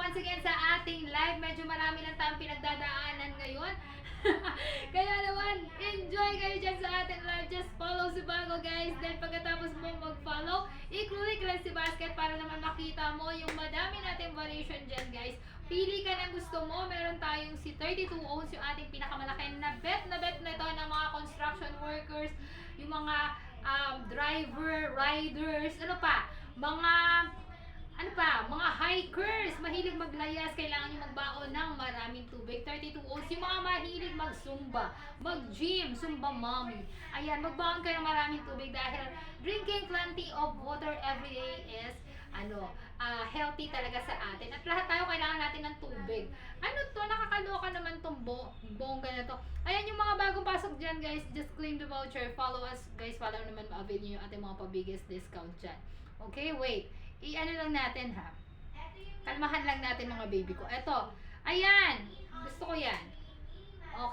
once again sa ating live. Medyo marami lang tayong pinagdadaanan ngayon. Kaya naman, enjoy kayo dyan sa ating live. Just follow si Bago, guys. Then pagkatapos mo mag-follow, i-click lang si basket para naman makita mo yung madami nating variation dyan, guys. Pili ka ng gusto mo. Meron tayong si 32 ounce, yung ating pinakamalaki na bet na ito ng mga construction workers, yung mga driver, riders, mga hikers, mahilig maglayas, kailangan nyo magbaon ng maraming tubig. 32 ounce, yung mga mahilig mag-zumba, mag-gym, zumba mommy. Ayan, magbaon kayo ng maraming tubig dahil drinking plenty of water every day is healthy talaga sa atin. At lahat tayo kailangan natin ng tubig. Ano to? Nakakaloka naman tong bongga na to. Ayan yung mga bagong pasok dyan, guys. Just claim the voucher. Follow us, guys. Follow naman, ma-avail nyo yung ating mga pa-biggest discount dyan. Okay, wait. I-ano lang natin, ha? Kalmahan lang natin, mga baby ko. Eto. Ayan. Gusto ko yan.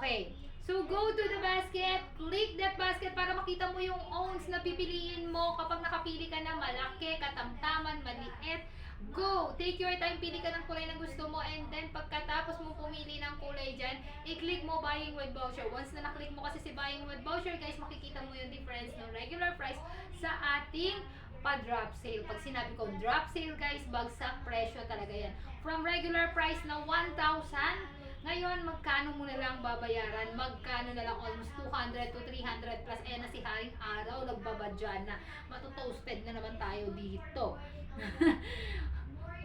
Okay. So, go to the basket. Click that basket para makita mo yung ounce na pipiliin mo kapag nakapili ka na malaki, katamtaman, maliit. Go! Take your time, pili ka ng kulay na gusto mo, and then pagkatapos mo pumili ng kulay dyan, i-click mo buying with voucher. Once na na-click mo kasi si buying with voucher, guys, makikita mo yung difference ng regular price sa ating pa-drop sale. Pag sinabi ko drop sale, guys, bagsak presyo talaga yan. From regular price na 1,000, ngayon, magkano mo na lang babayaran? Magkano na lang? Almost 200 to 300 plus. Na si Haring Araw, nagbabadyan na. Matutoasted na naman tayo dito.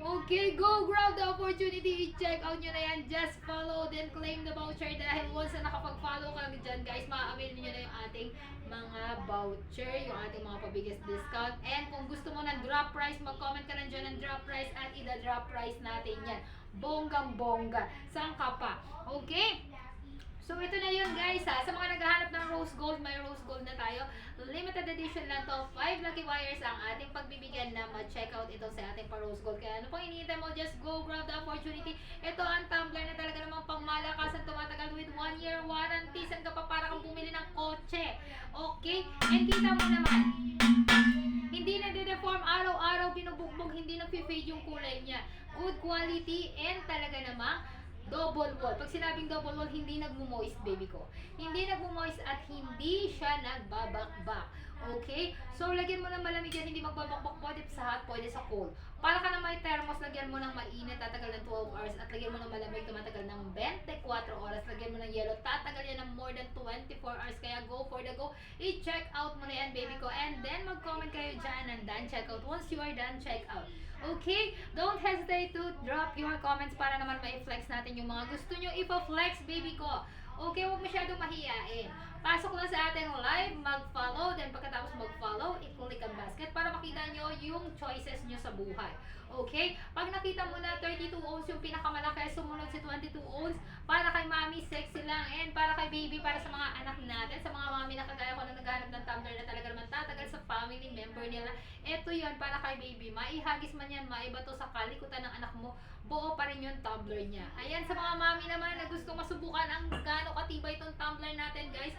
Okay, go grab the opportunity. I-check out nyo na yan. Just follow, then claim the voucher. Dahil once na nakapag-follow ka dyan, guys, ma-avail nyo na yung ating mga voucher, yung ating mga pa-biggest discount. And kung gusto mo ng drop price, mag-comment ka lang dyan ng drop price at ida-drop price natin yan. Bonggang-bongga. Saan ka pa? Okay? So, ito na yun, guys, ha. Sa mga naghahanap ng rose gold, may rose gold na tayo. Limited edition lang to. 5 lucky wires ang ating pagbibigyan na ma-check out ito sa ating pa-rose gold. Kaya ano pong hinihintay mo, just go grab the opportunity. Ito ang tumbler na talaga namang pangmalakasan, tumatagal with 1 year warranty. Saan ka pa para kang bumili ng kotse? Okay? And kita mo naman, hindi na de-deform, araw-araw binubugbog, hindi na-fade yung kulay niya. Good quality and talaga namang double wall. Pag sinabing double wall, hindi nagmo-moist, baby ko. Hindi nagmo-moist at hindi siya nagbabakbak. Okay? So, lagyan mo ng malamig yan, hindi magbabakbak. Pwede sa hot, pwede sa cold. Para ka na may thermos, lagyan mo ng mainit, tatagal ng 12 hours. At lagyan mo ng malamig, tumatagal ng 24 oras. Lagyan mo ng yellow, tatagal yan ng more than 24 hours. Kaya go for the go. I-check out mo na yan, baby ko. And then, mag-comment kayo dyan and done check out. Once you are done, check out. Okay? Don't hesitate to drop your comments para naman ma-flex natin yung mga gusto nyo ipa-flex, baby ko. Okay, huwag masyadong mahiyain. Pasok lang sa ating live, mag-follow, then pagkatapos mag-follow, i-click ang basket para makita nyo yung choices nyo sa buhay. Okay? Pag nakita mo na 32 ounce yung pinakamalaki, sumunod si 22 ounce, para kay mami, sexy lang, and para kay baby, para sa mga anak natin, sa mga mami na kagaya ko na naghahanap ng tumbler na talaga naman tatagal sa family member nila. Ito yun, para kay baby. Maihagis man yan, maibato sa kalikutan ng anak mo, buo pa rin yung tumbler niya. Ayan, sa mga mami naman na gusto masubukan ang gaano katibay itong tumbler natin, guys,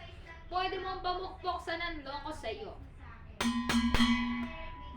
pwede mong pamukpok sa nanloko sa'yo.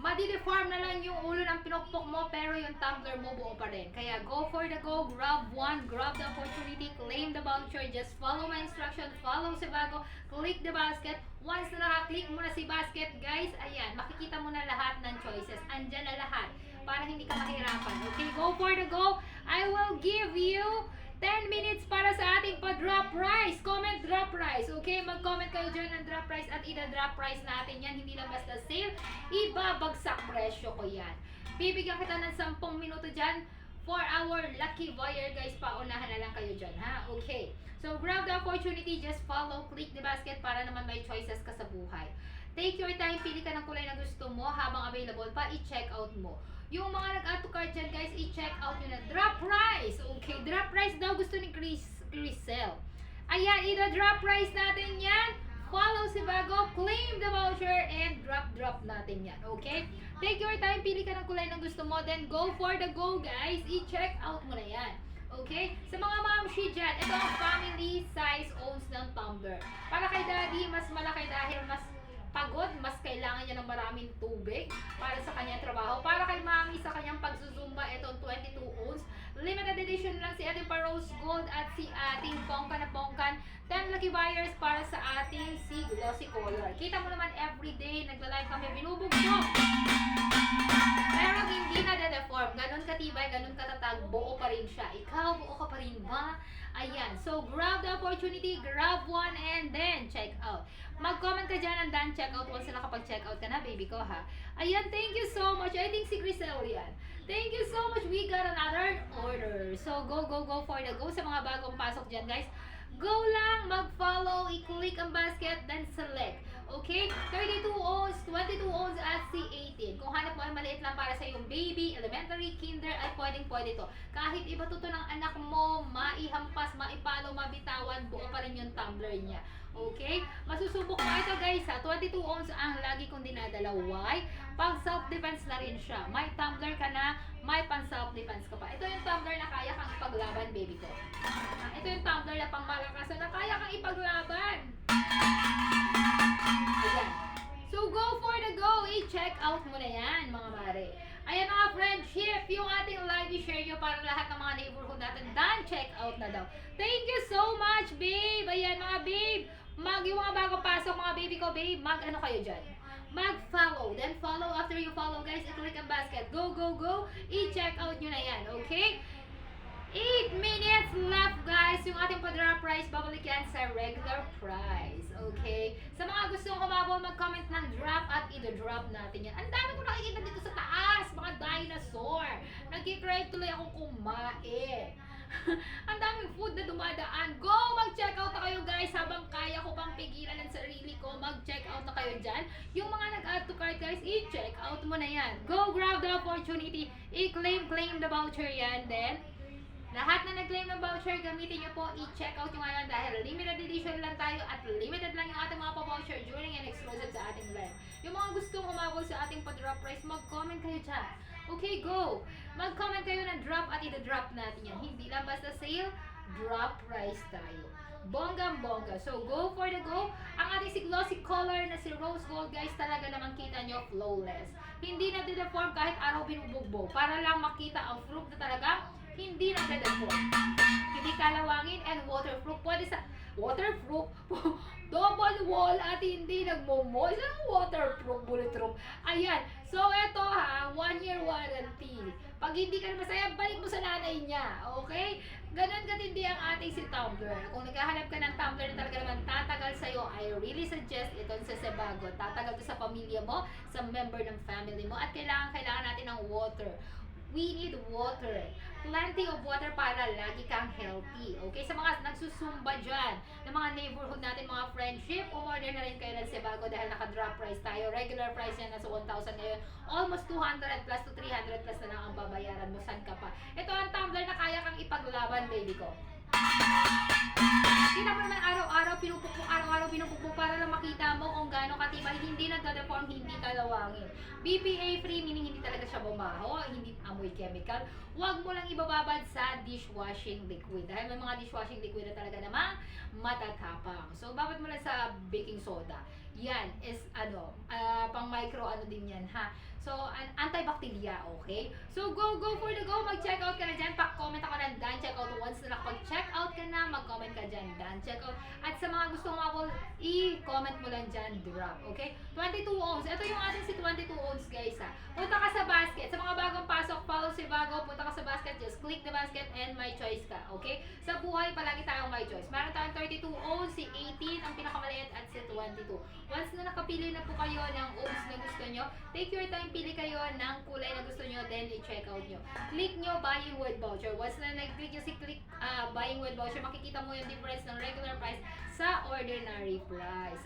Madideform na lang yung ulo ng pinukpok mo, pero yung tumbler mo buo pa rin. Kaya go for the go, grab one, grab the opportunity, claim the voucher, just follow my instruction, follow si Bago, click the basket. Once na naka-click mo na si basket, guys, ayan, makikita mo na lahat ng choices. Andyan na lahat, para hindi ka mahirapan. Okay, go for the go. I will give you 10 minutes para sa ating pa-drop price. Comment drop price. Okay? Mag-comment kayo dyan ng drop price at ida-drop price natin yan. Hindi lang basta sale. Ibabagsak presyo ko yan. Bibigyan kita ng 10 minuto dyan for our lucky buyer, guys. Paunahan na lang kayo dyan, ha? Okay. So, grab the opportunity. Just follow. Click the basket para naman may choices ka sa buhay. Take your time. Pili ka ng kulay na gusto mo habang available pa. I-check out mo. Yung mga nag-add to cart dyan, guys, i-check out nyo na. Drop price! Okay, drop price daw gusto ni Crisel. Ayan, ida-drop price natin yan. Follow si Bago, claim the voucher, and drop natin yan. Okay? Take your time, pili ka ng kulay na gusto mo, then go for the go, guys. I-check out mo na yan. Okay? Sa mga mamshi dyan, ito ang family size owns ng tumbler. Para kay daddy, mas malaki dahil mas pagod, mas kailangan niya ng maraming tubig para sa kanyang trabaho. Para kay mami sa kanyang pagzuzumba, itong 22 ounce, Rose Gold at si ating Pongkan na Pongkan. 10 lucky buyers para sa ating si Glossy Color. Kita mo naman everyday, nagla-live kami, binubugbog. Pero hindi na de-deform. Ganon katibay, ganon katatag, buo pa rin siya. Ikaw, buo ka pa rin ba? Ayan. So, grab the opportunity, grab one, and then check out. Mag-comment ka dyan and then check out once na nakapag-check out ka na, baby ko, ha? Ayan, thank you so much. I think si Crisel yan. Thank you so much. We got another order. So, go for the go sa mga bagong pasok dyan, guys. Go lang, mag-follow, i-click ang basket, then select. Okay? 32 ounce, 22 ounce at C18. Kung hanap mo ay maliit lang para sa yung baby, elementary, kinder, ay pwedeng-pwede to. Kahit iba to ng anak mo, maihampas, maipalo, mabitawan, buo pa rin yung tumbler niya. Okay? Masusubok mo ito, guys, ha? 22 ounce ang lagi kong dinadala. Why? Pag self-defense na rin siya. May tumbler ka na, may pang self-defense ka pa. Ito yung tumbler na kaya kang ipaglaban, baby ko. Ito yung tumbler na pang malakasan na kaya kang ipaglaban. Ayan. So, go for the go. I-check out mo na yan, mga mare. Ayan mga friendship, yung ating live i-share nyo para lahat ng mga neighborhood natin. Dan, check out na daw. Thank you so much, babe. Ayan mga babe. Yung mga bago pasok, mga baby ko, babe, mag-ano kayo dyan? Mag-follow. Then follow. After you follow, guys, i-click ang basket. Go. I-check out nyo na yan, okay? 8 minutes left, guys. Yung ating pa-drop price, babalik yan sa regular price. Okay? Sa mga gustong humabol, mag-comment ng drop at i-drop natin yan. Ang dami ko nakikita dito sa taas, mga dinosaur. Nagkikrave tuloy akong kumain. Ang daming food na dumadaan. Go! Mag-check out na kayo, guys. Habang kaya ko pang pigilan ang sarili ko, mag-check out na kayo dyan. Yung mga nag-add to cart, guys, i-check out mo na yan. Go! Grab the opportunity. I-claim the voucher yan. Then, lahat na nag-claim ng voucher, gamitin nyo po, i-check out nyo ngayon dahil limited edition lang tayo at limited lang yung ating mga pa-voucher during and exclusive sa ating live. Yung mga gustong humabol sa ating pa-drop price, mag-comment kayo dyan. Okay, go! Mag-comment kayo ng drop at i-drop natin yan. Hindi lang basta sale, drop price tayo. Bonggang-bongga. So, go for the go. Ang ating si Glossy Color na si Rose Gold, guys, talaga naman kita nyo flawless. Hindi na de-deform kahit araw binubugbog. Para lang makita ang fruit na talaga hindi nagde-deform. Hindi kalawangin and waterproof. Pwede sa waterproof, double wall at hindi nagmo-moist. Anong waterproof, bulletproof? Ayan. So, eto ha, 1-year warranty. Pag hindi ka na masaya, balik mo sa nanay niya. Okay? Ganon katindi ang ating si tumbler. Kung naghahanap ka ng tumbler na talaga naman tatagal sa'yo, I really suggest ito sa Sebago. Tatagal to sa pamilya mo, sa member ng family mo, at kailangan natin ng water. We need water. Plenty of water para lagi kang healthy. Okay? Sa mga nagsusumba dyan, ng mga neighborhood natin, mga friendship, umorder na rin kayo ng Sebago dahil naka-drop price tayo. Regular price yan nasa 1,000 ngayon. Almost 200 plus to 300 plus na lang ang babayaran mo. San ka pa? Ito ang tumbler na kaya kang ipaglaban, baby ko. Kita mo naman araw-araw pinupukpok para lang makita mo kung gaano katibay, hindi nagda-deform, hindi kalawangin. BPA free, meaning hindi talaga siya bumaho, hindi amoy chemical. Huwag mo lang ibababad sa dishwashing liquid dahil may mga dishwashing liquid na talaga namang matatapang. So, babad mo lang sa baking soda. Yan is pang micro din yan, ha. So, antibacteria, okay? So, go for the go. Mag-check out ka na dyan. Pa-comment ako ng done check out. Once na nakapag-check out ka na, mag-comment ka dyan, done check out. At sa mga gusto humabol, i-comment mo lang dyan, drop, okay? 22 ounce. Ito yung ating si 22 ounce, guys, ha. Punta ka sa basket. Sa mga bagong pasok, follow si Bago. Punta ka sa basket, just click the basket and my choice ka, okay? Sa buhay, palagi tayong my choice. Meron tayong 32 ounce, si 18, ang pinakamaliit, at si 22. Once na nakapili na po kayo ng ounce na gusto nyo, take your time, pili kayo ng kulay na gusto nyo, then i-check out nyo. Click nyo buying with voucher. Once na nag-click nyo si buying with voucher, makikita mo yung difference ng regular price sa ordinary price.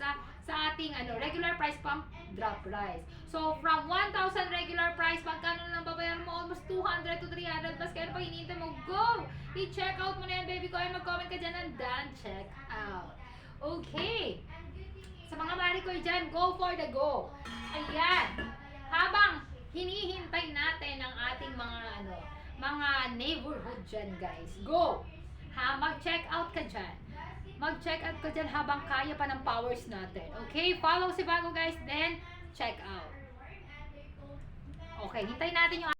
Sa ating regular price pang drop price. So, from 1,000 regular price, pagkano na lang babayaran mo? Almost 200 to 300 plus. Kaya pa hinihintay mo, go! I-check out mo na yan, baby ko. Ay, mag-comment ka dyan and done check out. Okay. Sa mga marikoy dyan, go for the go. Ayan. Habang hinihintay natin ang ating mga neighborhood dyan, guys. Go! Ha, mag-check out ka dyan. Mag-check out ka dyan habang kaya pa ng powers natin. Okay? Follow si Bago, guys. Then, check out. Okay, hintayin natin yung